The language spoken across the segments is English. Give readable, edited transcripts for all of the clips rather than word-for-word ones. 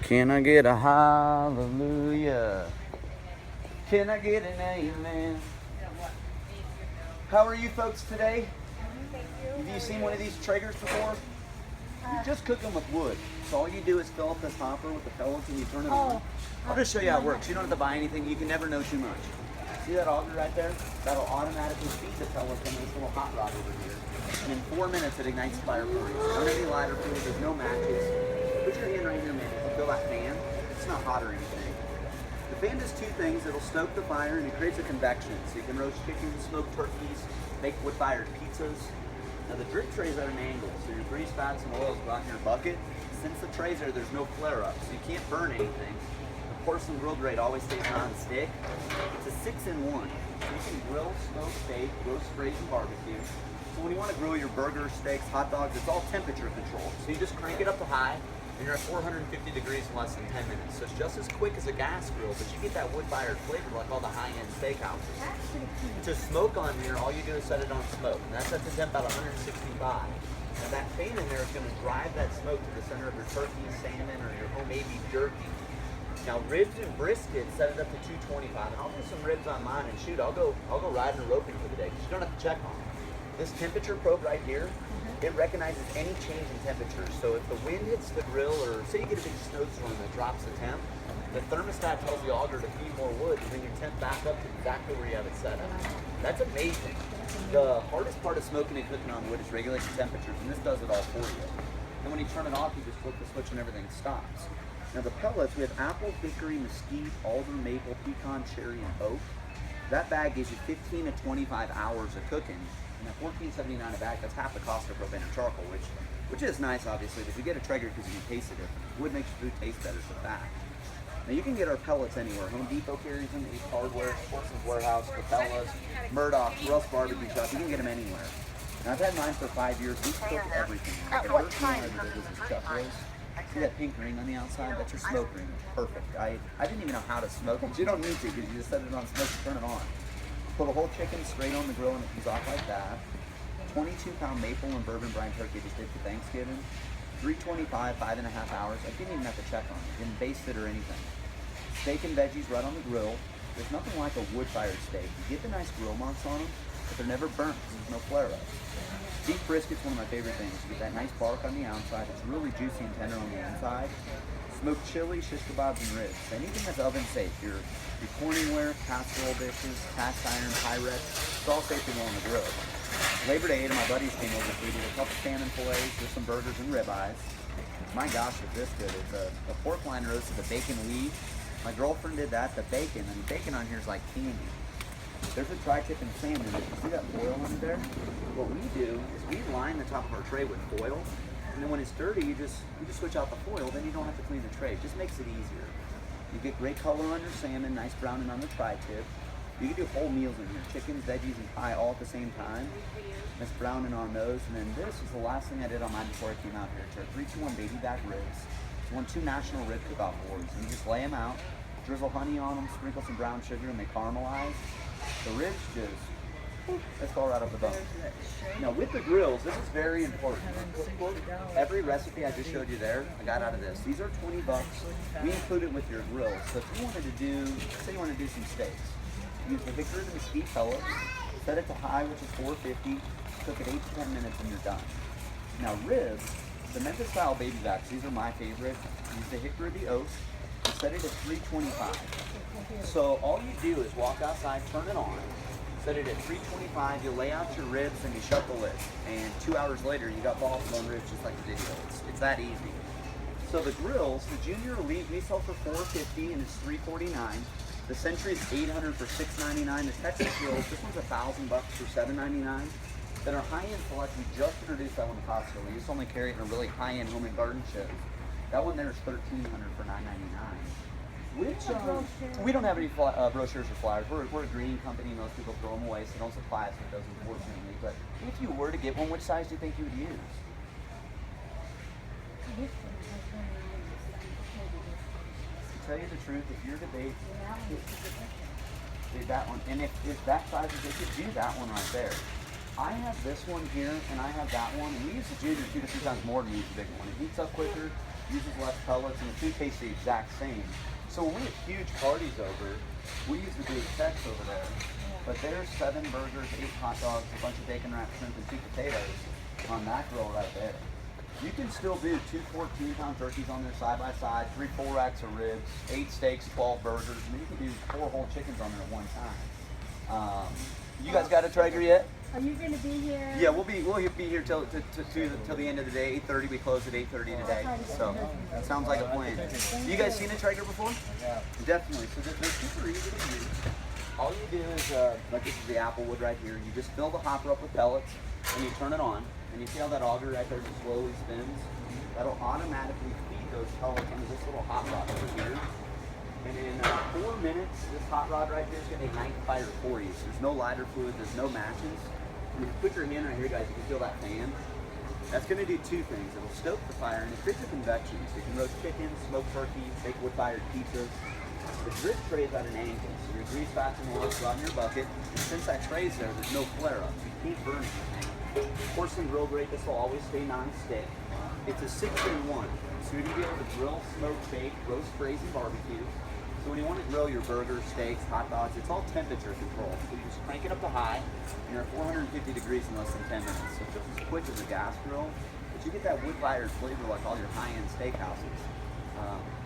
Can I get a hallelujah? Can I get an amen? How are you folks today? Have you seen one of these Traegers before? You just cook them with wood. So all you do is fill up this hopper with the pellets and you turn it on. I'll just show you how it works. You don't have to buy anything. You can never know too much. See that auger right there? That'll automatically feed the pellets into this little hot rod over here. And in 4 minutes it ignites the fire for you. So don't have any lighter fluid, there's no matches. Put your hand right here, man. You feel that fan? It's not hot or anything. The fan does two things. It'll stoke the fire and it creates a convection. So you can roast chickens, smoke turkeys, make wood-fired pizzas. Now the drip trays are at an angle, so your grease, fats, and oils go out in your bucket. Since the trays are, there's no flare-up, so you can't burn anything. The porcelain grill grate always stays non-stick. It's a 6-in-1. So you can grill, smoke, bake, roast, braise, and barbecue. So when you want to grill your burgers, steaks, hot dogs, it's all temperature controlled. So you just crank it up to high, and you're at 450 degrees in less than 10 minutes. So it's just as quick as a gas grill, but you get that wood-fired flavor like all the high-end steakhouses. To smoke on here, all you do is set it on smoke, and that sets the temp at 165. Now that fan in there is going to drive that smoke to the center of your turkey, salmon, or your homemade beef jerky. Now ribs and brisket, set it up to 225, and I'll do some ribs on mine, and shoot, I'll go riding or roping for the day, because you don't have to check on them. This temperature probe right here, it recognizes any change in temperature. So if the wind hits the grill, or say you get a big snowstorm that drops the temp, the thermostat tells the auger to feed more wood to bring your temp back up to exactly where you have it set up. That's amazing. The hardest part of smoking and cooking on wood is regulating temperatures, and this does it all for you. And when you turn it off, you just flip the switch and everything stops. Now the pellets, we have apple, hickory, mesquite, alder, maple, pecan, cherry, and oak. That bag gives you 15 to 25 hours of cooking. And at $14.79 a bag, that's half the cost of propane or charcoal, which is nice, obviously, but you get a Traeger because you can taste it different. Wood makes your food taste better for that. Now you can get our pellets anywhere. Home Depot carries them, Ace Hardware, Sportsman's Warehouse, Cabela's, Murdoch, Russ Barbecue Shop. You can get them anywhere. And I've had mine for 5 years. We cook everything. At what time? See that pink ring on the outside? That's your smoke ring. It's perfect. I didn't even know how to smoke it. You don't need to because you just set it on smoke and turn it on. Put a whole chicken straight on the grill and it comes off like that. 22-pound maple and bourbon brine turkey just did for Thanksgiving. 325, 5.5 hours. I didn't even have to check on it. Didn't baste it or anything. Steak and veggies right on the grill. There's nothing like a wood-fired steak. You get the nice grill marks on them, but they're never burnt because there's no flare-ups. Beef brisket's one of my favorite things. You get that nice bark on the outside. It's really juicy and tender on the inside. Smoked chili, shish kebabs, and ribs. Anything that's oven safe. Your Corningware, casserole dishes, cast iron, Pyrex, it's all safe to go on the grill. Labor Day, 8 of my buddies came over. We did a couple salmon fillets, just some burgers and ribeyes. My gosh, it's this good. It's a pork line roast with a bacon weave. My girlfriend did that, the bacon, and the bacon on here is like candy. There's a tri-tip and salmon. You see that foil under there? What we do is we line the top of our tray with foil, and then when it's dirty, you just switch out the foil. Then you don't have to clean the tray. It just makes it easier. You get great color on your salmon, nice browning on the tri-tip. You can do whole meals in here, chickens, veggies, and pie all at the same time. Nice browning on those, and then this was the last thing I did on mine before I came out here. It's our 321 baby back ribs. It's won 2 national rib cook-off awards. And you just lay them out, drizzle honey on them, sprinkle some brown sugar, and they caramelize. The ribs just, that's all right off the bone. Now with the grills, this is very important. Every recipe I just showed you there, I got out of this. These are $20. We include it with your grills. So if you wanted to do, say you want to do some steaks, use the hickory and mesquite pellets, set it to high, which is 450, cook it 8 to 10 minutes and you're done. Now ribs, the Memphis style baby backs, these are my favorite. Use the hickory or the oak, and set it at 325. So all you do is walk outside, turn it on, set it at 325, you lay out your ribs and you shut the lid. And 2 hours later, you got buffalo ribs just like the video. It's that easy. So the grills, the Junior Elite, we sell for $450 and it's $349. The Century is $800 for $699. The Texas grills, this one's $1,000 for $799. Then our high-end select, we just introduced that one to Costco. We used to only carry it in a really high-end home and garden shows. That one there is $1,300 for $999. Which, we don't have any brochures or flyers. We're a green company. Most people throw them away, so don't supply us with those, unfortunately. But if you were to get one, which size do you think you would use? To tell you the truth, if you're debate, that one, and if that size is, you could do that one right there. I have this one here, and I have that one, and we use the junior 2 to 3 times more than we use the big one. It heats up quicker, uses less pellets, and the food tastes the exact same. So when we have huge parties over, we use the big sets over there. But there's 7 burgers, 8 hot dogs, a bunch of bacon wrapped shrimp, and 2 potatoes on that grill right there. You can still do 2 14-pound turkeys on there side by side, 3 full racks of ribs, 8 steaks, 12 burgers, and then you can do 4 whole chickens on there at one time. You guys got a Traeger yet? Are you going to be here? Yeah, we'll be here till the end of the day. 8:30. We close at 8:30 today. So sounds like a plan. You guys seen a Traeger before? Yeah. Definitely. So they're super easy to use. All you do is, like this is the Applewood right here. You just fill the hopper up with pellets, and you turn it on, and you see how that auger right there just slowly spins. That'll automatically feed those pellets into this little hot rod over here. And in 4 minutes, this hot rod right here is going to ignite the fire for you. So there's no lighter fluid, there's no matches. And if you put your hand right here, guys, you can feel that fan. That's going to do 2 things. It'll stoke the fire, and it creates a convection. So you can roast chicken, smoke turkey, bake wood-fired pizzas. The drip tray is at an angle, so your grease fasten will go in your bucket. And since that tray's there, there's no flare-up. You can't burn anything. Porcelain grill grate, this will always stay non-stick. It's a 6-in-1. So you're going to be able to grill, smoke, bake, roast, braise, and barbecue. So when you want to grill your burgers, steaks, hot dogs, it's all temperature controlled. So you just crank it up to high, and you're at 450 degrees in less than 10 minutes. So it's just as quick as a gas grill, but you get that wood-fired flavor like all your high-end steakhouses.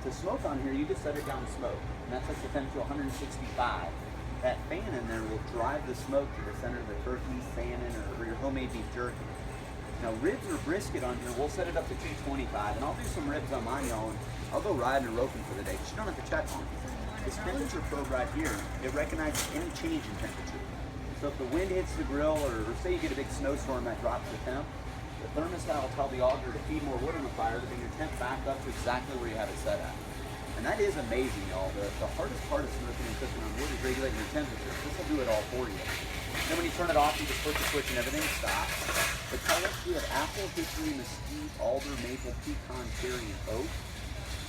To smoke on here, you just set it down to smoke, and that sets the temperature to 165. That fan in there will drive the smoke to the center of the turkey, salmon, or your homemade beef jerky. Now ribs or brisket on here, we'll set it up to 225, and I'll do some ribs on mine, y'all, and I'll go riding or roping for the day, because you don't have to check on it. This temperature probe right here, it recognizes any change in temperature. So if the wind hits the grill, or say you get a big snowstorm that drops the temp, the thermostat will tell the auger to feed more wood on the fire to bring your temp back up to exactly where you have it set at. And that is amazing, y'all. The hardest part of smoking and cooking on wood is regulating your temperature. This will do it all for you. Then when you turn it off, you just flip the switch and everything stops. The pellets, we have apple, hickory, mesquite, alder, maple, pecan, cherry, and oak.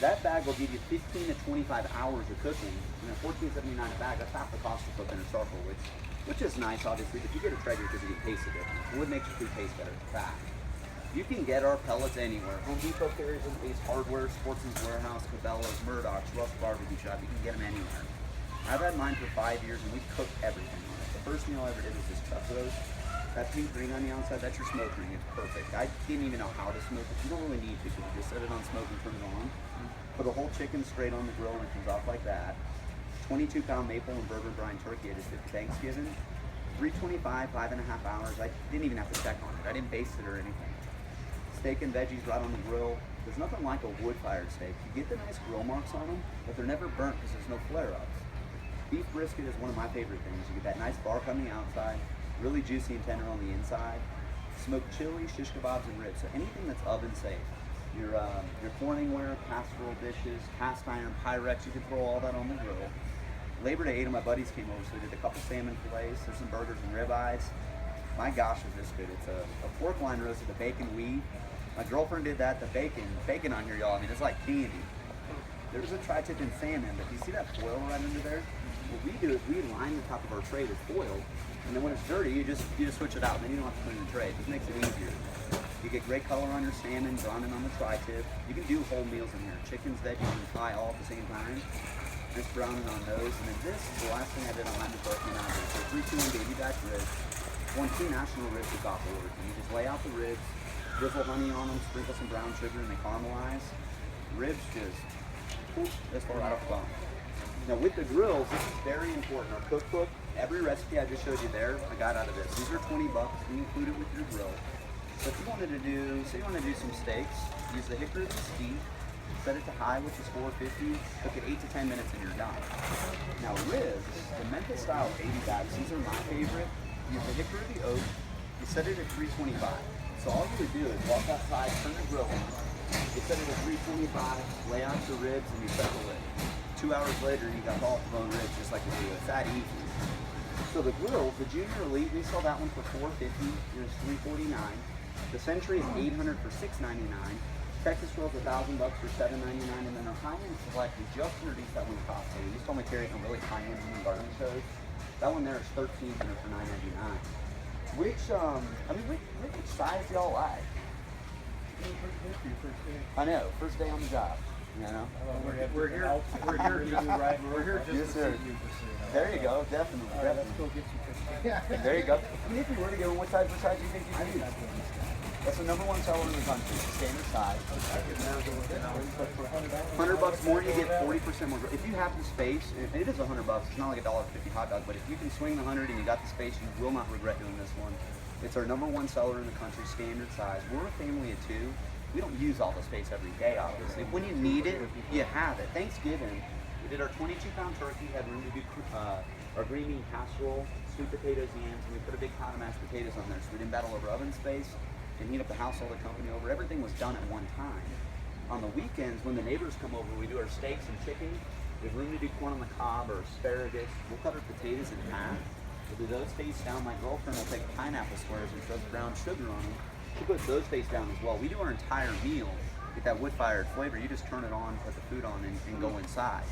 That bag will give you 15 to 25 hours of cooking. You know, $14.79 a bag, that's half the cost of cooking in charcoal, which is nice, obviously, but you get a Traeger because you get taste the difference. Wood makes your food taste better, it's fact. You can get our pellets anywhere. Home Depot carries them, Ace Hardware, Sportsman's Warehouse, Cabela's, Murdoch's, Russ Barbecue Shop. You can get them anywhere. I've had mine for 5 years, and we cook everything on it. The first meal I ever did was just chuck roast. That pink ring on the outside, that's your smoke ring. It's perfect. I didn't even know how to smoke it. You don't really need to, because you just set it on smoke and turn it on. Put a whole chicken straight on the grill, and it comes off like that. 22-pound maple and burger brine turkey I just did for Thanksgiving. 325, 5.5 hours. I didn't even have to check on it. I didn't baste it or anything. Steak and veggies right on the grill. There's nothing like a wood-fired steak. You get the nice grill marks on them, but they're never burnt because there's no flare-ups. Beef brisket is one of my favorite things. You get that nice bark on the outside, really juicy and tender on the inside. Smoked chili, shish kebabs, and ribs. So anything that's oven safe. Your Corningware, casserole dishes, cast iron, Pyrex, you can throw all that on the grill. Labor Day, 8 of my buddies came over, so we did a couple salmon fillets. There's some burgers and ribeyes. My gosh, is this good. It's a pork loin roast with a bacon weave. My girlfriend did that. The bacon on here, y'all, I mean, it's like candy. There's a tri-tip in salmon, but you see that foil right under there? What we do is we line the top of our tray with foil, and then when it's dirty, you just switch it out, and then you don't have to put it in the tray. It just makes it easier. You get great color on your salmon, drawn in on the tri-tip. You can do whole meals in here. Chickens, veggies, and pie all at the same time. Nice browning on those. And then this is the last thing I did on my before I came out here. So 3-2-1 baby back ribs. 1-2 national ribs with off order. And you just lay out the ribs, drizzle honey on them, sprinkle some brown sugar, and they caramelize. Ribs just this far out of the bone. Now with the grills, this is very important. Our cookbook, every recipe I just showed you there, I got out of this. These are $20. We include it with your grill. So if you wanted to do, say you want to do some steaks, use the hickory mesquite, set it to high, which is 450, cook it 8 to 10 minutes and you're done. Now ribs, the Memphis style baby backs, these are my favorite. Use the hickory oak, you set it at 325. So all you would do is walk outside, turn the grill on, you set it at 325, lay out the ribs, and you set the lid. 2 hours later, you got all bone ribs just like we do. It's that easy. So the grills, the Junior Elite, we sell that one for $450. There's $349. The Century is $800 for $699. Texas Roll's $1,000 for $799. And then our high-end Select, we just introduced that one cost. We used to only carry it on really high-end home garden shows. That one there is $1,300 for $999. Which size do y'all like? I know, first day on the job. You know? We're here to do right. We're here just Yes, to sir. see you for sale. There you go, definitely. All right, let's definitely. go get you 50. There you go. I mean, if you were to go, what size do you think you could use? That's the number one seller in the country, standard size. $100 more, you get 40% more. If you have the space, and it is $100, it's not like a $1.50 hot dog, but if you can swing the 100 and you got the space, you will not regret doing this one. It's our number one seller in the country, standard size. We're a family of 2. We don't use all the space every day, obviously. When you need it, you have it. Thanksgiving, we did our 22-pound turkey, had room to do our green bean casserole, sweet potatoes, yams, and we put a big pot of mashed potatoes on there, so we didn't battle over oven space and heat up the house, all the company over. Everything was done at one time. On the weekends, when the neighbors come over, we do our steaks and chicken. We have room to do corn on the cob or asparagus. We'll cut our potatoes in half. We'll do those face down. My girlfriend will take pineapple squares and throws brown sugar on them. She puts those face down as well. We do our entire meal, get that wood-fired flavor. You just turn it on, put the food on, and go inside.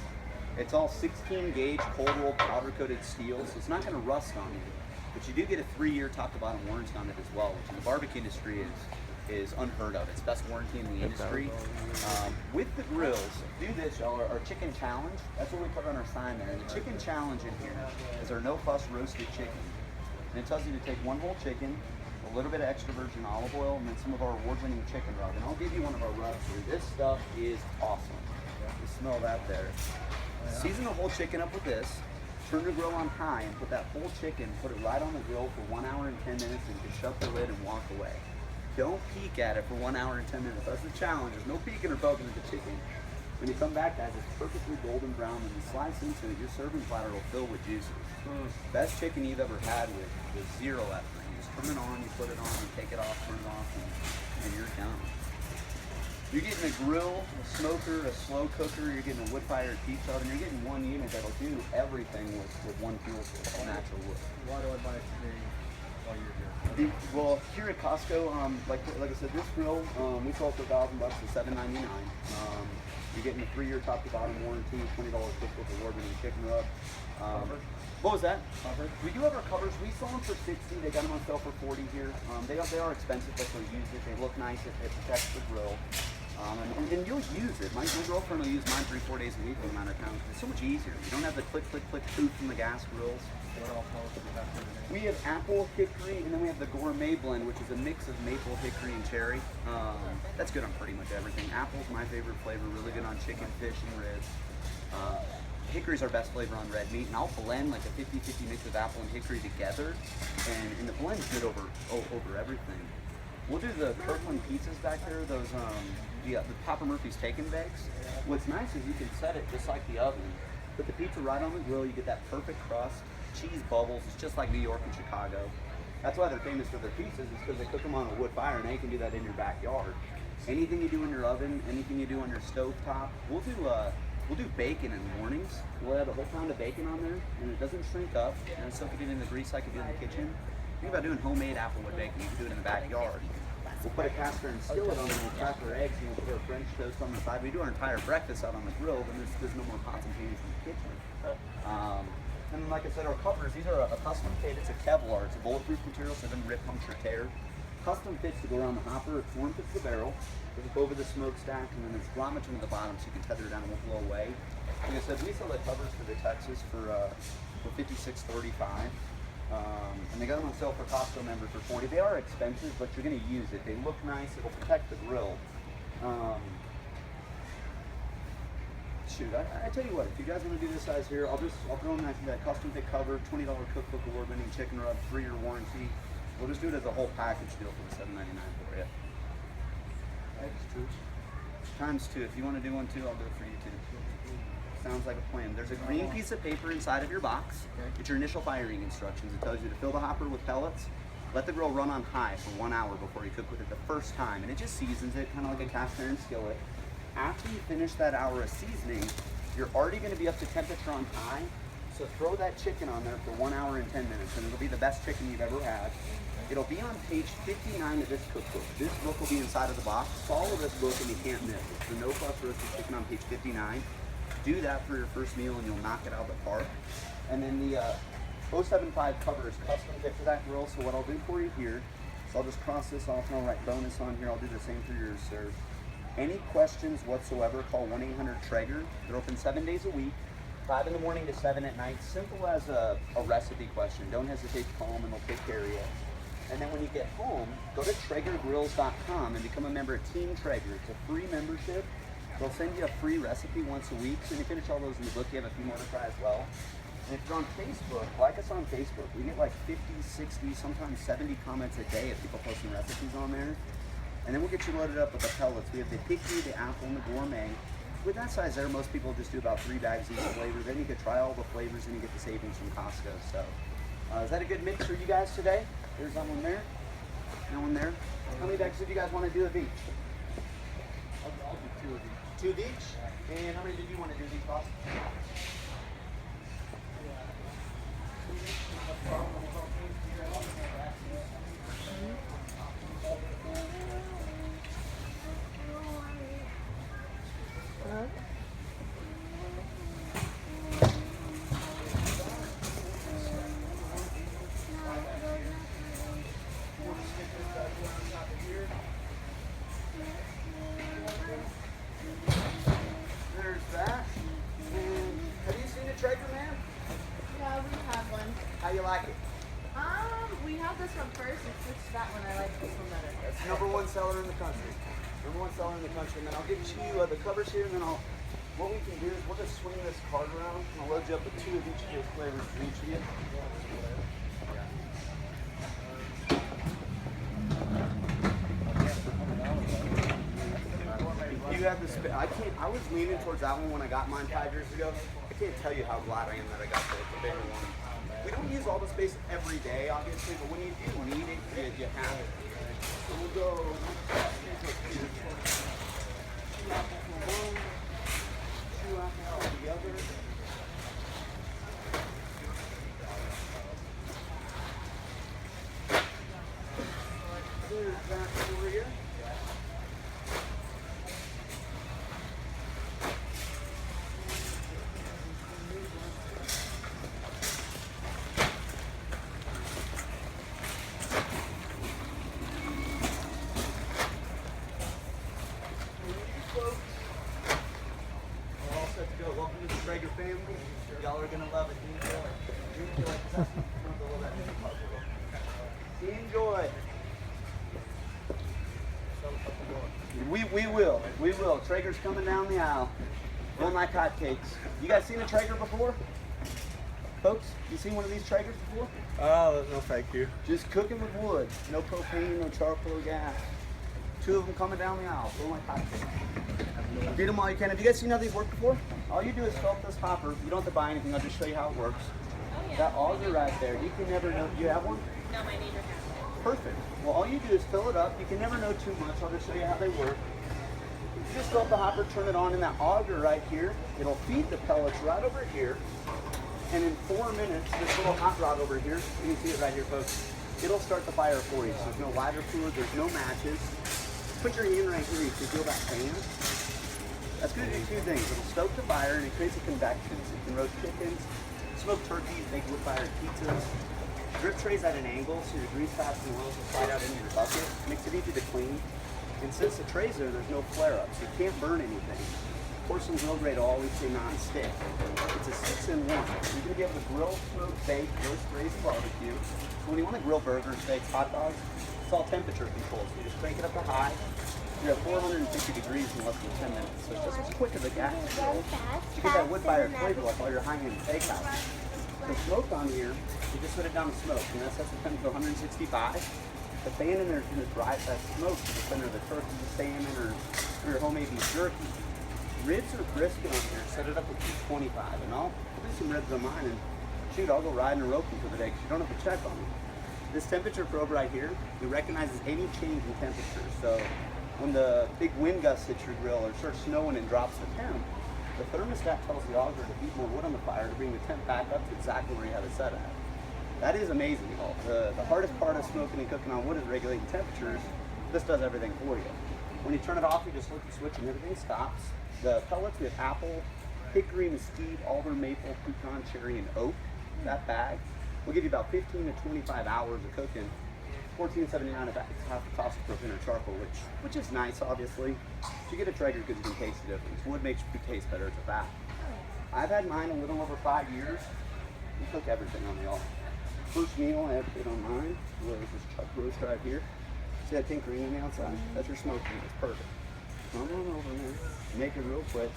It's all 16 gauge cold roll powder coated steel, so it's not going to rust on you. But you do get a 3-year top to bottom warranty on it as well, which in the barbecue industry is unheard of. It's best warranty in the industry. With the grills, do this, y'all, our chicken challenge. That's what we put on our sign there. And the chicken challenge in here is our no fuss roasted chicken. And it tells you to take 1 whole chicken, a little bit of extra virgin olive oil, and then some of our award-winning chicken rub. And I'll give you one of our rubs here. This stuff is awesome. You smell that there. Season the whole chicken up with this. Turn the grill on high and put that whole chicken, put it right on the grill for 1 hour and 10 minutes, and you can shut the lid and walk away. Don't peek at it for 1 hour and 10 minutes. That's the challenge. There's no peeking or poking at the chicken. When you come back, guys, it's perfectly golden brown. When you slice into it, your serving platter will fill with juices. Best chicken you've ever had with 0 effort. You just turn it on, you put it on, you take it off, turn it off, and you're done. You're getting a grill, a smoker, a slow cooker, you're getting a wood-fired pizza oven, you're getting one unit that'll do everything with one fuel source, natural wood. Why do I buy it today while you're here? Well, here at Costco, like I said, this grill, we sold for $1,000 to $7.99. You're getting a 3-year top to bottom warranty, $20 cookbook award-winning chicken rub. What was that? Covers? We do have our covers. We sell them for $60. They got them on sale for $40 here. They are expensive, but they'll use it. They look nice. It protects the grill. And you'll use it. My girlfriend will use mine 3-4 days a week when I'm out of town. It's so much easier. You don't have the click, click, click tooth from the gas grills. What else do we have here today? We have apple, hickory, and then we have the gourmet blend, which is a mix of maple, hickory, and cherry. That's good on pretty much everything. Apple's my favorite flavor, really good on chicken, fish, and ribs. Hickory's our best flavor on red meat, and I'll blend like a 50-50 mix of apple and hickory together, and the blend's good over everything. We'll do the Kirkland pizzas back there, those the Papa Murphy's Take and Bakes. What's nice is you can set it just like the oven. Put the pizza right on the grill, you get that perfect crust, cheese bubbles. It's just like New York and Chicago. That's why they're famous for their pizzas, is because they cook them on a wood fire, and now you can do that in your backyard. Anything you do in your oven, anything you do on your stove top, we'll do bacon in the mornings. We'll add a whole pound of bacon on there, and it doesn't shrink up, and soak it in the grease like you do in the kitchen. Think about doing homemade applewood bacon. You can do it in the backyard. We'll put a cast iron skillet on there, we'll crack our eggs, and we'll put our French toast on the side. We do our entire breakfast out on the grill, then there's no more pots and pans in the kitchen. And like I said, our covers, these are a custom fit. It's a Kevlar. It's a bulletproof material, so it doesn't rip, puncture, tear. Custom fits to go around the hopper. It form fits the barrel. Goes up over the smokestack, and then there's grommet at the bottom, so you can tether it down and it won't blow away. Like I said, we sell the covers for the Texas for $56.35. And they got them on sale for Costco members for $40. They are expensive, but you're going to use it. They look nice. It will protect the grill. Shoot, I tell you what, if you guys want to do this size here, I'll throw in that custom fit cover, $20 cookbook award-winning chicken rub, 3-year warranty. We'll just do it as a whole package deal for the $7.99 for you. That's true. Times 2. If you want to do one too, I'll do it for you too. Sounds like a plan. There's a green piece of paper inside of your box. It's your initial firing instructions. It tells you to fill the hopper with pellets, let the grill run on high for 1 hour before you cook with it the first time, and it just seasons it, kind of like a cast iron skillet. After you finish that hour of seasoning, you're already going to be up to temperature on high, so throw that chicken on there for 1 hour and 10 minutes, and it'll be the best chicken you've ever had. It'll be on page 59 of this cookbook. This book will be inside of the box. Follow this book and you can't miss. It's the No Fuss Roasted Chicken on page 59. Do that for your first meal and you'll knock it out of the park. And then 075 covers custom fit for that grill. So what I'll do for you here is I'll just cross this off and I'll write bonus on here. I'll do the same for yours, sir. Any questions whatsoever, call 1-800-TRAEGER. They're open 7 days a week, 5 in the morning to 7 at night. Simple as a recipe question. Don't hesitate to call them and they'll take care of you. And then when you get home, go to TraegerGrills.com and become a member of Team Traeger. It's a free membership. They'll send you a free recipe once a week. So when you finish all those in the book, you have a few more to try as well. And if you're on Facebook, like us on Facebook. We get like 50, 60, sometimes 70 comments a day of people posting recipes on there. And then we'll get you loaded up with the pellets. We have the hickory, the apple, and the gourmet. With that size there, most people just do about 3 bags each flavor. Then you can try all the flavors and you get the savings from Costco. So is that a good mix for you guys today? There's that one there, that one there. How many bags did you guys want to do of each? I'll do 2 of each. 2 of each? And how many did you want to do of each, boss? There's that. And have you seen a Traeger, man? Yeah, we have one. How you like it? We have this one first and switched to that one. I like this one better. That's the #1 seller in the country. #1 seller in the country. And then I'll get you the covers here, and then what we can do is we'll just swing this card around, and I'll load you up with 2 of each of those flavors for each of you. You have the I was leaning towards that one when I got mine 5 years ago. I can't tell you how glad I am that I got the bigger one. We don't use all the space every day, obviously, but when you do need it, you have it. So we'll go 2 apples for one, 2 apples for the other. There's that for you. Welcome to the Traeger family. Y'all are gonna love it. Enjoy. We will. Traeger's coming down the aisle. Going like hotcakes. You guys seen a Traeger before? Folks, you seen one of these Traegers before? Oh, no thank you. Just cooking with wood. No propane, no charcoal or gas. 2 of them coming down the aisle. Going like hotcakes. Get them all you can. Have you guys seen how these work before? All you do is fill up this hopper. You don't have to buy anything. I'll just show you how it works. Oh, yeah. That auger right there. You can never know. Do you have one? No, my neighbor has it. Perfect. Well, all you do is fill it up. You can never know too much. I'll just show you how they work. You just fill up the hopper, turn it on, and that auger right here, it'll feed the pellets right over here. And in 4 minutes, this little hot rod over here, you can see it right here, folks, it'll start the fire for you. So there's no lighter fluid, there's no matches. Put your hand right here, you can feel that fan. That's going to do 2 things. It'll stoke the fire and it creates a convection. So you can roast chickens, smoke turkeys, make wood-fired pizzas. Drip trays at an angle so your grease pads and oils will slide out into your bucket. Makes it easy to clean. And since the tray's there's no flare-up, so you can't burn anything. Porcelain grill grade will always say non-stick. It's a 6-in-1. You're going to be able to grill, smoke, bake, roast, braise, barbecue. So when you want to grill burgers, steaks, hot dogs, it's all temperature controlled. So you just crank it up to high. You're at 450 degrees in less than 10 minutes. So it's just as quick as a gas grill. You get that wood-fired flavor like all your high-end steakhouses. The smoke on here, you just put it down to smoke, and that sets the temp to 165. The fan in there is going to drive that smoke to the center of the turkey, salmon, or your homemade beef jerky. Ribs or brisket on here, set it up with 225, and I'll do some ribs on mine, and shoot, I'll go riding or roping for the day because you don't have to check on them. This temperature probe right here, it recognizes any change in temperature. So when the big wind gusts hit your grill or starts snowing and drops the temp, the thermostat tells the auger to heat more wood on the fire to bring the temp back up to exactly where you have it set at. That is amazing. The hardest part of smoking and cooking on wood is regulating temperatures. This does everything for you. When you turn it off, you just flip the switch and everything stops. The pellets, we have apple, hickory, mesquite, alder, maple, pecan, cherry, and oak. That bag. We'll give you about 15 to 25 hours of cooking. $14.79 if that's half the cost of propane or charcoal, which is nice, obviously. If you get a Traeger because you can taste the difference. Wood makes food taste better. It's a fact. I've had mine a little over 5 years. We cook everything on y'all. First meal I ever did on mine was this chuck roast right here. See that pink ring on the outside? That's your smoke ring. It's perfect. Come on over here. Make it real quick.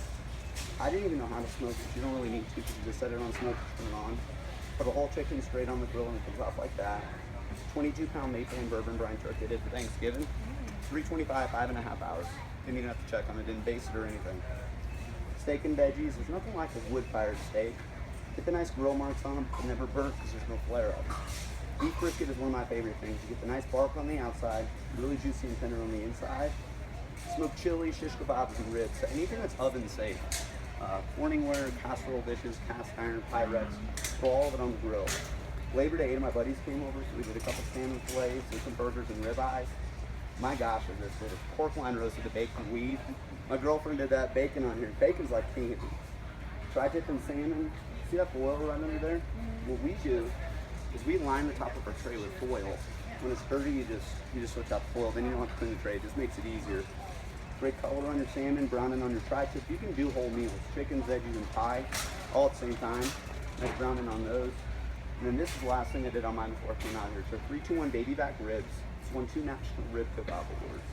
I didn't even know how to smoke it. You don't really need to because you just set it on smoke, turn it on. Put a whole chicken straight on the grill and it comes off like that. 22-pound maple and bourbon brine turkey I did for Thanksgiving. 325, 5.5 hours. Didn't even have to check on it, didn't base it or anything. Steak and veggies, there's nothing like a wood-fired steak. Get the nice grill marks on them, but never burnt because there's no flare up. Beef brisket is one of my favorite things. You get the nice bark on the outside, really juicy and tender on the inside. Smoked chili, shish kebabs, and ribs. So anything that's oven safe. Corningware, casserole dishes, cast iron, Pyrex, throw all of it on the grill. Labor Day, 8 of my buddies came over, so we did a couple salmon fillets, did some burgers and ribeyes. My gosh, is this little pork loin roasted to bacon weed. My girlfriend did that bacon on here. Bacon's like candy. Tri-tip and salmon. See that foil right under there? What we do is we line the top of our tray with foil. When it's dirty, you just switch out the foil. Then you don't have to clean the tray. It just makes it easier. Great color on your salmon, browning on your tri-tip. You can do whole meals, chickens, veggies, and pie, all at the same time. Nice browning on those. And then this is the last thing I did on mine before I came out here. So 3-2-1 baby back ribs. It's won 2 national rib cook-off awards.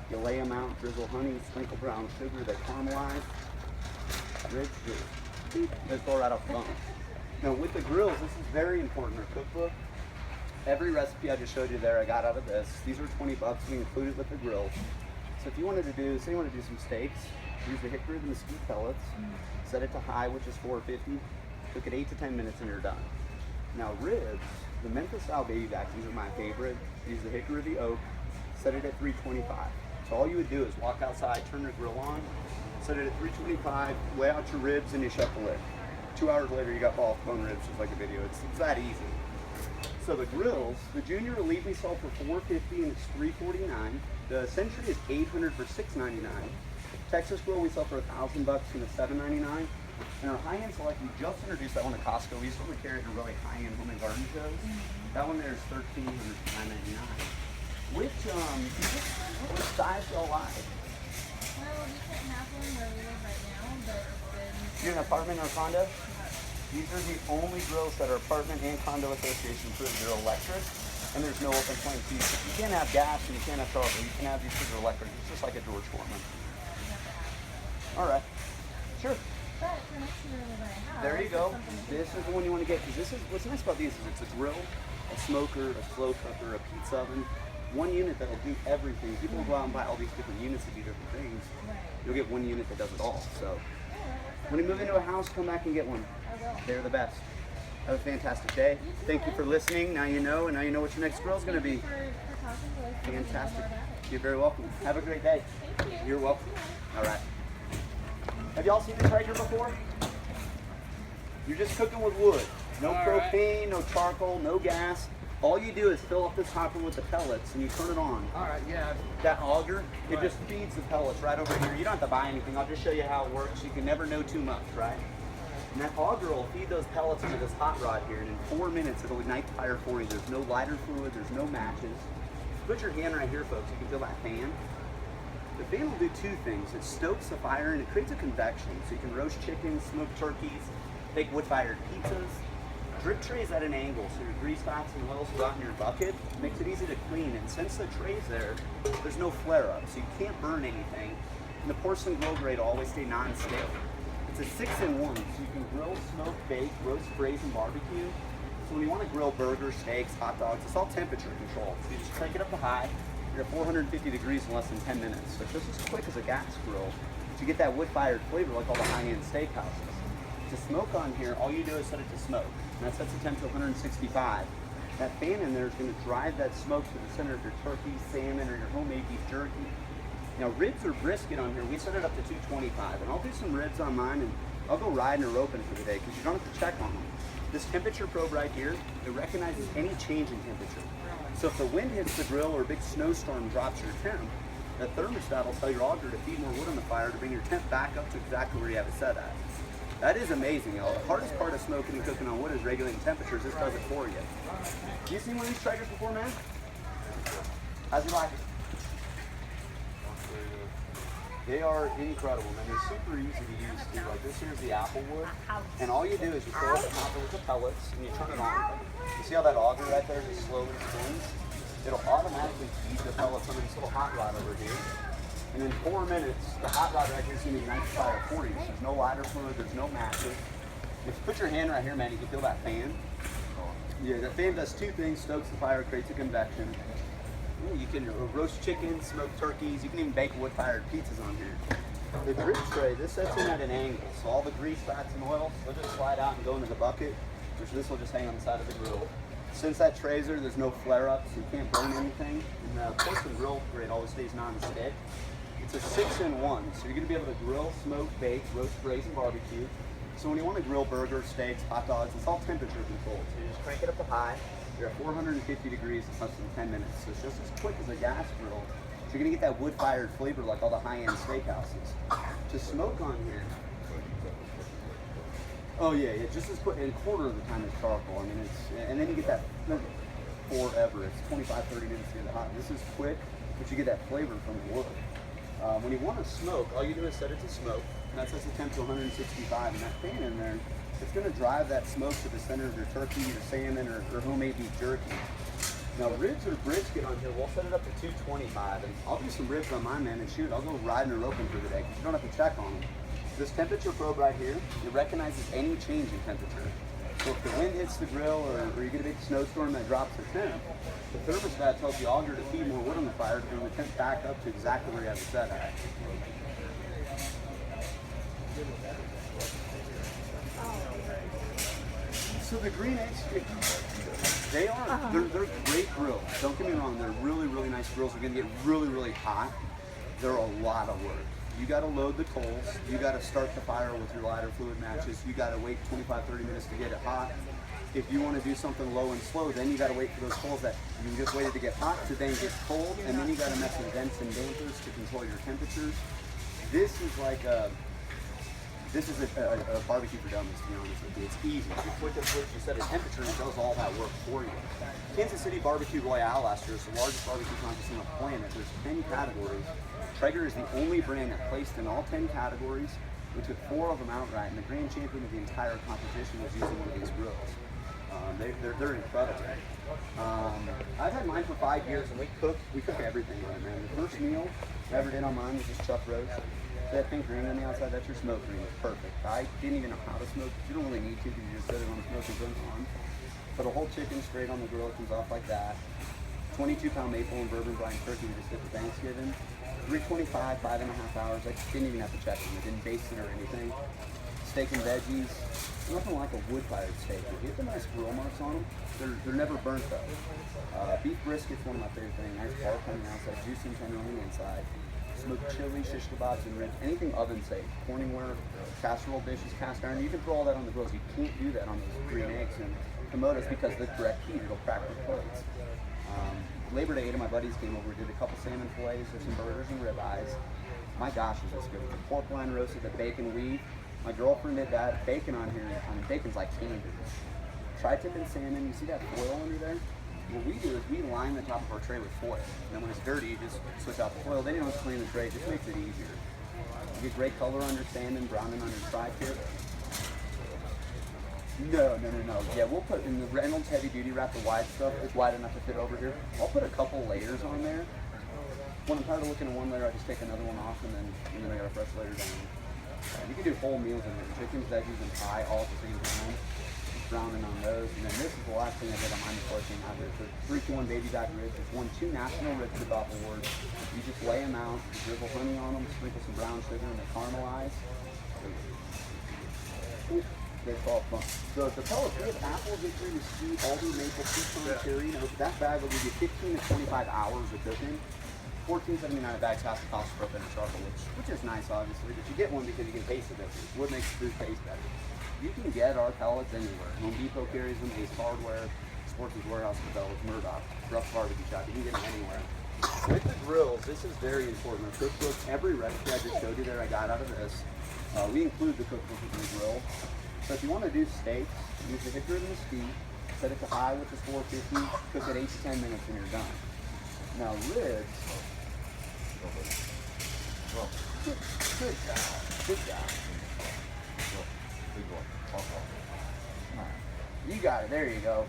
You lay them out, drizzle honey, sprinkle brown sugar, they caramelize. Ribs just, they fall right off the bone. Now with the grills, this is very important in our cookbook. Every recipe I just showed you there, I got out of this. These are $20, we included with the grills. So if you wanted to do, say you want to do some steaks, use the hickory and mesquite pellets, set it to high, which is 450, cook it 8 to 10 minutes and you're done. Now ribs, the Memphis style baby back, these are my favorite. Use the hickory or the oak, set it at 325. So all you would do is walk outside, turn the grill on, set it at 325, lay out your ribs and you shut the lid. 2 hours later you got bone ribs just like a video. It's that easy. So the grills, the Junior Elite we sell for $450 and it's $349. The Century is $800 for $699. Texas Grill we sell for $1,000 and it's $799. And our high-end select, we just introduced that one at Costco. We used to only carry it in really high-end home and garden shows. That one there is $1,300 for $999. Which size do y'all like? Well, we couldn't have one where we live right now, but then... You're in an apartment or a condo? These are the only grills that are apartment and condo association approved. They're electric, and there's no open flame. So you can't have gas and you can't have charcoal. You can have these because they're electric. It's just like a George Foreman. All right. Sure. But for next year when I have... There you go. This is the one you want to get because this is what's nice about these is it's a grill, a smoker, a slow cooker, a pizza oven. One unit that'll do everything. People will go out and buy all these different units to do different things. You'll get one unit that does it all. So when you move into a house, come back and get one. They're the best. Have a fantastic day. Thank you for listening. Now you know, and now you know what your next grill is going to be. Fantastic. You're very welcome. Have a great day. Thank you. You're welcome. All right. Have y'all seen the Traeger before? You're just cooking with wood. No propane, no charcoal, no gas. All you do is fill up this hopper with the pellets and you turn it on. All right, yeah. That auger, it just feeds the pellets right over here. You don't have to buy anything. I'll just show you how it works. You can never know too much, right? And that auger will feed those pellets into this hot rod here, and in 4 minutes it'll ignite the fire for you. There's no lighter fluid, there's no matches. Put your hand right here, folks. You can feel that fan. The fan will do 2 things. It stokes the fire and it creates a convection. So you can roast chickens, smoke turkeys, bake wood-fired pizzas. Drip trays at an angle, so your grease spots and oils go out in your bucket. Makes it easy to clean, and since the tray's there, there's no flare-up, so you can't burn anything. And the porcelain grill grate will always stay non-stale. It's a 6-in-1, so you can grill, smoke, bake, roast, braise, and barbecue. So when you want to grill burgers, steaks, hot dogs, it's all temperature controlled. So you just crank it up to high. You're at 450 degrees in less than 10 minutes. So it's just as quick as a gas grill. But you get that wood-fired flavor like all the high-end steakhouses. To smoke on here, all you do is set it to smoke. And that sets the temp to 165. That fan in there is going to drive that smoke to the center of your turkey, salmon, or your homemade beef jerky. Now ribs or brisket on here, we set it up to 225. And I'll do some ribs on mine and I'll go riding or open for the day because you don't have to check on them. This temperature probe right here, it recognizes any change in temperature. So if the wind hits the grill or a big snowstorm drops your temp, the thermostat will tell your auger to feed more wood on the fire to bring your temp back up to exactly where you have it set at. That is amazing, y'all. The hardest part of smoking and cooking on wood is regulating temperatures. This does it for you. You seen one of these Traegers before, man? How's you like it? They are incredible, man. They're super easy to use too. Like this here's the apple wood, and all you do is you fill up the hopper with the pellets and you turn it on. You see how that auger right there just slowly spins? It'll automatically feed the pellets under this little hot rod over here. And in 4 minutes, the hot rod right here is going to ignite the fire for you. There's no lighter fluid, there's no matches. If you put your hand right here, man, you can feel that fan. Yeah, that fan does two things: stokes the fire, creates a convection. Ooh, you can roast chicken, smoke turkeys. You can even bake wood-fired pizzas on here. The grit tray, this sets in at an angle, so all the grease, fats, and oils, they'll just slide out and go into the bucket, which this will just hang on the side of the grill. Since that tray's there, there's no flare-ups, so you can't burn anything. And the porcelain grill grate always stays non-stick. It's a 6-in-1, so you're going to be able to grill, smoke, bake, roast, braise, and barbecue. So when you want to grill burgers, steaks, hot dogs, it's all temperature controlled. So you just crank it up to high. You're at 450 degrees in less than 10 minutes. So it's just as quick as a gas grill. So you're gonna get that wood-fired flavor like all the high-end steakhouses. To smoke on here. Oh yeah, just as quick, and a quarter of the time it's charcoal. I mean, and then you get that forever. It's 25-30 minutes to get it hot. This is quick, but you get that flavor from the wood. When you want to smoke, all you do is set it to smoke. And that sets the temp to 165, and that fan in there, it's going to drive that smoke to the center of your turkey, your salmon, or homemade beef jerky. Now, ribs or brisket on here, we'll set it up to 225, and I'll do some ribs on mine, man, and shoot, I'll go riding or open for the day, because you don't have to check on them. This temperature probe right here, it recognizes any change in temperature. So if the wind hits the grill, or you get a big snowstorm that drops the temp, the thermostat tells the auger to feed more wood on the fire to bring the temp back up to exactly where you have it set at. So the green eggs, they are, they're great grills. Don't get me wrong, they're really, really nice grills. They're gonna get really, really hot. They're a lot of work. You gotta load the coals. You gotta start the fire with your lighter fluid matches. You gotta wait 25-30 minutes to get it hot. If you wanna do something low and slow, then you gotta wait for those coals that you just waited to get hot to then get cold, and then you gotta mess with vents and dampers to control your temperatures. This is like a barbecue for dummies, to be honest with you. It's easy. You flick a switch, you set a temperature, and it does all that work for you. Kansas City Barbecue Royale last year is the largest barbecue contest on the planet. There's 10 categories. Traeger is the only brand that placed in all 10 categories. We took 4 of them outright, and the grand champion of the entire competition was using one of these grills. They're incredible. I've had mine for 5 years, and we cook everything on it, man. The first meal I ever did on mine was just chuck roast. That pink ring on the outside, that's your smoke ring. It's perfect. I didn't even know how to smoke. You don't really need to because you just set it on the smoke and burn it on. Put a whole chicken straight on the grill. It comes off like that. 22-pound maple and bourbon brine turkey we just did for Thanksgiving. 325, 5.5 hours. I didn't even have to check them. I didn't baste it or anything. Steak and veggies. Nothing like a wood-fired steak. If you get the nice grill marks on them, they're never burnt though. Beef brisket's one of my favorite things. Nice bark on the outside, juicy and tender on the inside. Smoked chili, shish kebabs, and ribs. Anything oven safe. Corningware, casserole dishes, cast iron. You can throw all that on the grills. You can't do that on those green eggs and Komodos because the direct heat, it'll crack the plates. Labor Day, 8 of my buddies came over, did a couple salmon fillets, or some burgers and ribeyes. My gosh, is this good. The pork loin roasted, the bacon weave. My girlfriend did that. Bacon on here, I mean, bacon's like candy. Tri-tip and salmon, you see that foil under there? What we do is we line the top of our tray with foil. And then when it's dirty, you just switch out the foil. Then you don't have to clean the tray, it just makes it easier. You get great color on your salmon, browning on your tri-tip. No. Yeah, we'll put in the Reynolds heavy duty wrap, the wide stuff. It's wide enough to fit over here. I'll put a couple layers on there. When I'm tired of looking at one layer, I just take another one off and then I got a fresh layer down. You can do whole meals in there. Chicken, veggies, and pie all at the same time. Browning on those, and then this is the last thing I did on mine before I came out here. So 3-2-1 baby back ribs. It's won 2 national rib cook-off awards. You just lay them out, drizzle honey on them, sprinkle some brown sugar, and they caramelize. They're all fun. So the pellets, we have apple, hickory, mesquite, alder, maple, pecan, cherry. Now that bag will give you 15 to 25 hours of cooking. $14.79 a bag has to cost for propane and charcoal, which is nice, obviously. But you get one because you can taste the difference. Wood makes the food taste better. You can get our pellets anywhere. Home Depot carries them, Ace Hardware, Sportsman's Warehouse, Cabela's, Murdoch, Ruff's Barbecue Shop. You can get them anywhere. With the grills, this is very important. The cookbook, every recipe I just showed you there I got out of this, we include the cookbook with the grill. So if you want to do steaks, use the hickory and the mesquite, set it to high with the 450, cook it 8 to 10 minutes and you're done. Now ribs, good job, good job. You got it, there you go.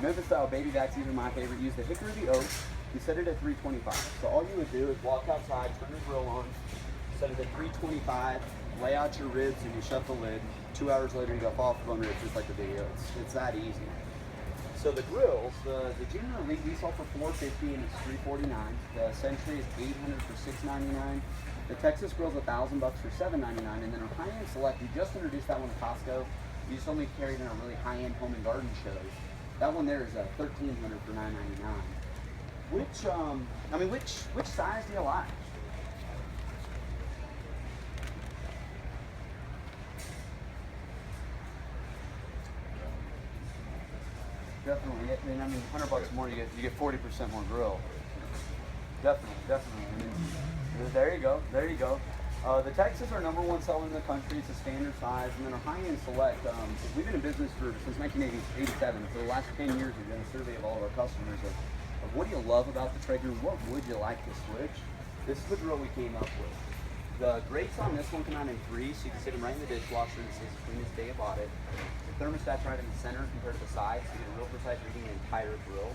Memphis style baby backs, these are my favorite. Use the hickory or the oak. You set it at 325. So all you would do is walk outside, turn your grill on, set it at 325, lay out your ribs and you shut the lid. 2 hours later you got off-bone ribs just like the video. It's that easy. So the grills, the Junior Elite we sell for $450 and it's $349. The Century is $800 for $699. The Texas grill's $1,000 for $799. And then our high-end select, we just introduced that one at Costco. We just only carry it in our really high-end home and garden shows. That one there is $1,300 for $999. Which size do you like? Definitely, and I mean, $100 more, you get 40% more grill. Definitely. I mean, there you go. The Texas are #1 seller in the country. It's a standard size, and then our high-end select. We've been in business since 1987. For the last 10 years, we've done a survey of all of our customers of what do you love about the Traeger? What would you like to switch? This is the grill we came up with. The grates on this one come out in 3, so you can sit them right in the dishwasher and it's the cleanest day you bought it. The thermostat's right in the center compared to the sides, so you get a real precise reading the entire grill.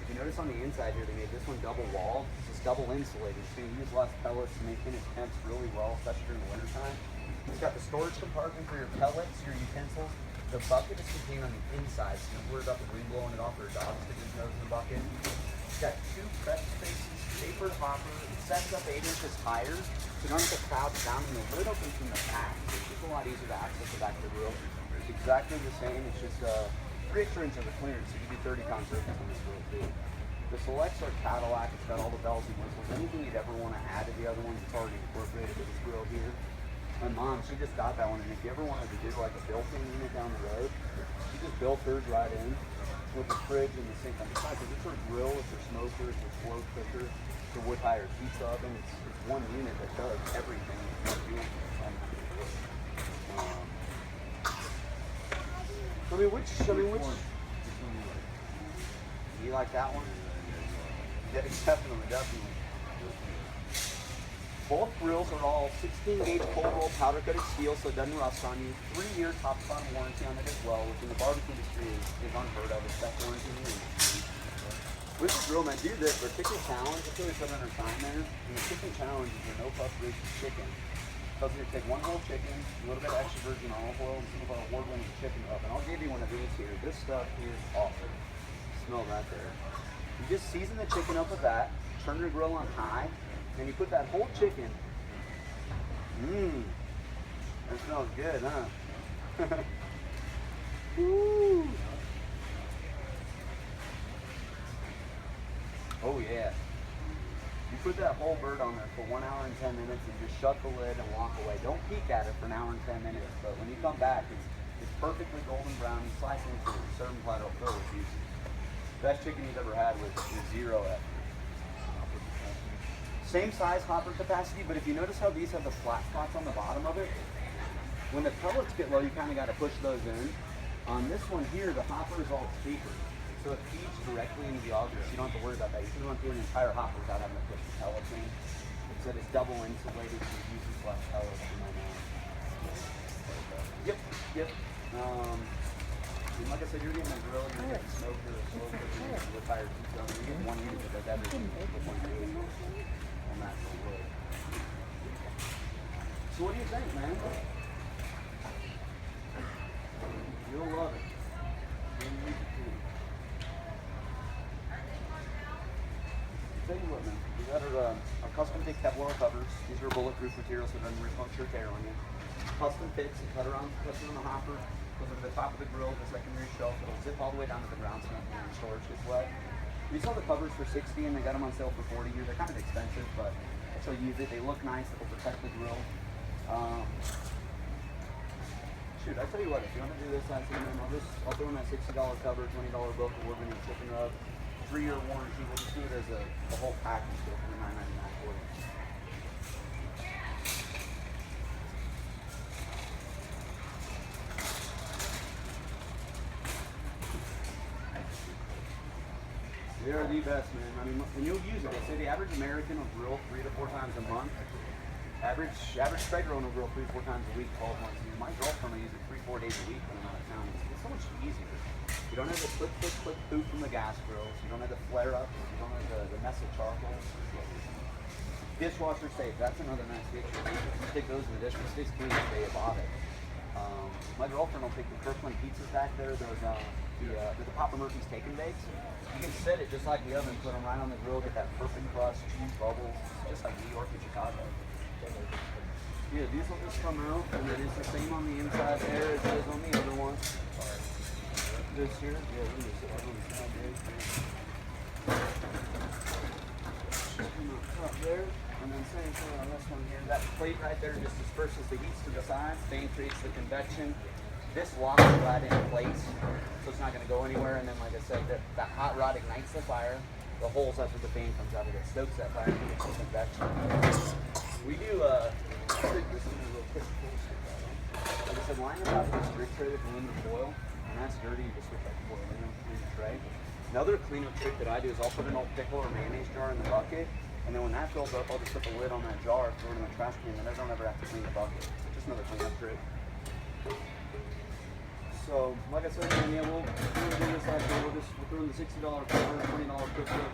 If you notice on the inside here, they made this one double wall. This is double insulated. It's going to use less pellets to maintain its temps really well, especially during the wintertime. It's got the storage compartment for your pellets, your utensils. The bucket is contained on the inside, so you're worried about the wind blowing it off or a dog sticking his nose in the bucket. It's got 2 prep spaces, tapered hopper. It sets up 8 inches higher, so you don't have to crouch down, and the lid opens from the back. So it's just a lot easier to access the back of the grill. It's exactly the same. It's just 3 extra inches of clearance, so you can do 30 pound turkeys on this grill too. The Selects are Cadillac. It's got all the bells and whistles. Anything you'd ever want to add to the other ones, it's already incorporated with this grill here. My mom, she just got that one, and if you ever wanted to do like a built-in unit down the road, she just built hers right in with the fridge and the sink on the side. Because it's her grill, it's her smoker, it's her slow cooker, it's her wood-fired pizza oven. It's one unit that does everything that you want. Which you like that one? Yeah, definitely. Both grills are all 16 gauge cold roll powder coated steel, so it doesn't rust on you. 3-year top to bottom warranty on it as well, which in the barbecue industry is unheard of. It's best warranty in the industry. With the grill, man, do this. Their chicken challenge, it's really put under sign there. And the chicken challenge is your no fuss roasted chicken. So you take 1 whole chicken, a little bit of extra virgin olive oil, and some of our award-winning chicken up. And I'll give you one of these here. This stuff is awesome. Smell that there. You just season the chicken up with that, turn your grill on high, and you put that whole chicken. That smells good, huh? Woo. Oh yeah. You put that whole bird on there for 1 hour and 10 minutes and just shut the lid and walk away. Don't peek at it for an hour and 10 minutes, but when you come back, it's perfectly golden brown. You slice it into a serving platter, fill with juice. Best chicken you've ever had with 0 effort. Same size hopper capacity, but if you notice how these have the flat spots on the bottom of it, when the pellets get low, you kind of got to push those in. On this one here, the hopper is all tapered, so it feeds directly into the auger, so you don't have to worry about that. You can run through an entire hopper without having to push the pellets in. So it's double insulated, so it uses less pellets than my now. Yep. And like I said, you're getting a grill, you're getting a smoker, a slow cooker, with fire pizza. You're getting one unit that does everything with one unit on that wood. So what do you think, man? You'll love it. You'll use it too. Tell you what, man. We got our custom fit Kevlar covers. These are bulletproof materials, so it doesn't puncture tear on you. Custom fits, you cut around on the hopper. Goes over the top of the grill, the secondary shelf. It'll zip all the way down to the ground so when your storage gets wet. We sell the covers for $60 and they got them on sale for $40 here. They're kind of expensive, but I still use it. They look nice. They'll protect the grill. Shoot, I tell you what, if you want to do this, I'll throw in that $60 cover, $20 book, award-winning chicken rub. 3-year warranty. We'll just do it as a whole package deal for $9.99 for you. They are the best, man. I mean, when you'll use it, they say the average American will grill 3 to 4 times a month. Average Traeger owner will grill 3 to 4 times a week, 12 months a year. My girlfriend will use it 3-4 days a week when I'm out of town. It's so much easier. You don't have the click boot from the gas grills. You don't have the flare ups. You don't have the mess of charcoal. Dishwasher safe. That's another nice feature. You stick those in the dish. It stays clean the day you bought it. My girlfriend will take the Kirkland pizzas back there. There's the Papa Murphy's Take and Bakes. You can set it just like the oven, put them right on the grill, get that perfect crust, cheese bubbles, just like New York and Chicago. Yeah, these will just come out, and it is the same on the inside there as it is on the other one. This here, yeah, let me sit right on the side there. Come up top there, and then same thing on this one here. That plate right there just disperses the heat to the side, fan creates the convection. This locks it right in place, so it's not going to go anywhere. And then, like I said, that hot rod ignites the fire. The holes after the fan comes out of it stokes that fire and gets the convection. We do this is a little quick. Like I said, line it out with this brick tray with aluminum foil, and that's dirty. You just switch that foil in the tray. Another cleanup trick that I do is I'll put an old pickle or mayonnaise jar in the bucket, and then when that fills up, I'll just put the lid on that jar, throw it in the trash can, and I don't ever have to clean the bucket. Just another cleanup trick. So, like I said, yeah, we'll do this after. We'll throw in the $60 cover, $20 cook up,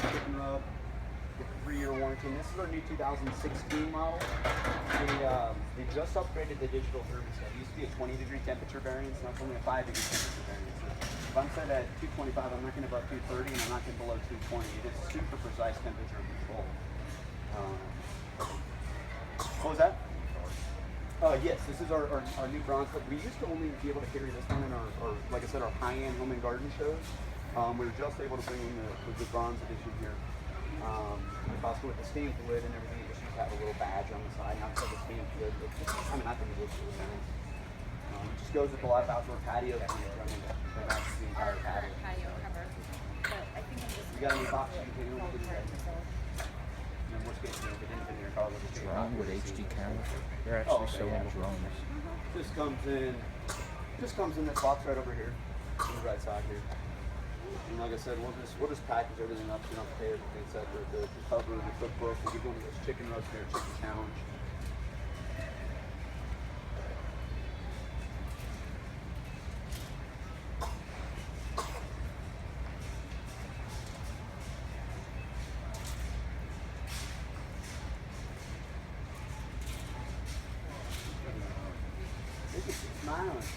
chicken rub, get the 3-year warranty. And this is our new 2016 model. They just upgraded the digital thermostat. It used to be a 20-degree temperature variance, now it's only a 5-degree temperature variance. So if I'm set at 225, I'm not getting above 230, and I'm not getting below 220. It is super precise temperature control. What was that? Yes, this is our new bronze. We used to only be able to carry this one in our like I said, our high-end home and garden shows. We were just able to bring in the bronze edition here. Also with the stamped lid and everything, it just used to have a little badge on the side, not because the stamped lid. I mean, I think it looks really nice. It just goes with a lot of outdoor patio cleaners. I mean, that's the entire patio. But I think I'm just. You got any boxes you can open today? And worst case, if it didn't fit in your car, we'll just take it out. Drone with HD camera. They're actually showing drones. Just comes in this box right over here, on the right side here. And like I said, we'll just package everything up so you don't have to pay everything separate. The cover, the cookbook, we'll give you one of those chicken roast here, chicken challenge. Smiling.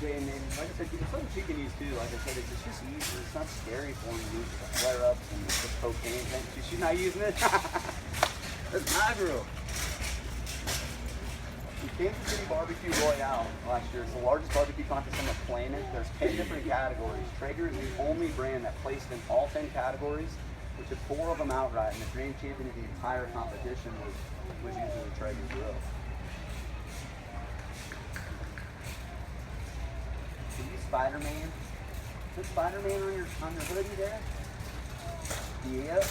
Okay, and then, like I said, it's something she can use too. Like I said, it's just easy. It's not scary for them to use the flare-ups and the cocaine thing. She's not using it. That's my girl. The Kansas City Barbecue Royale last year. It's the largest barbecue contest on the planet. There's 10 different categories. Traeger is the only brand that placed in all 10 categories, which is 4 of them outright. And the grand champion of the entire competition was using the Traeger grill. Spider-Man. Is Spider-Man on your hoodie there? Yep.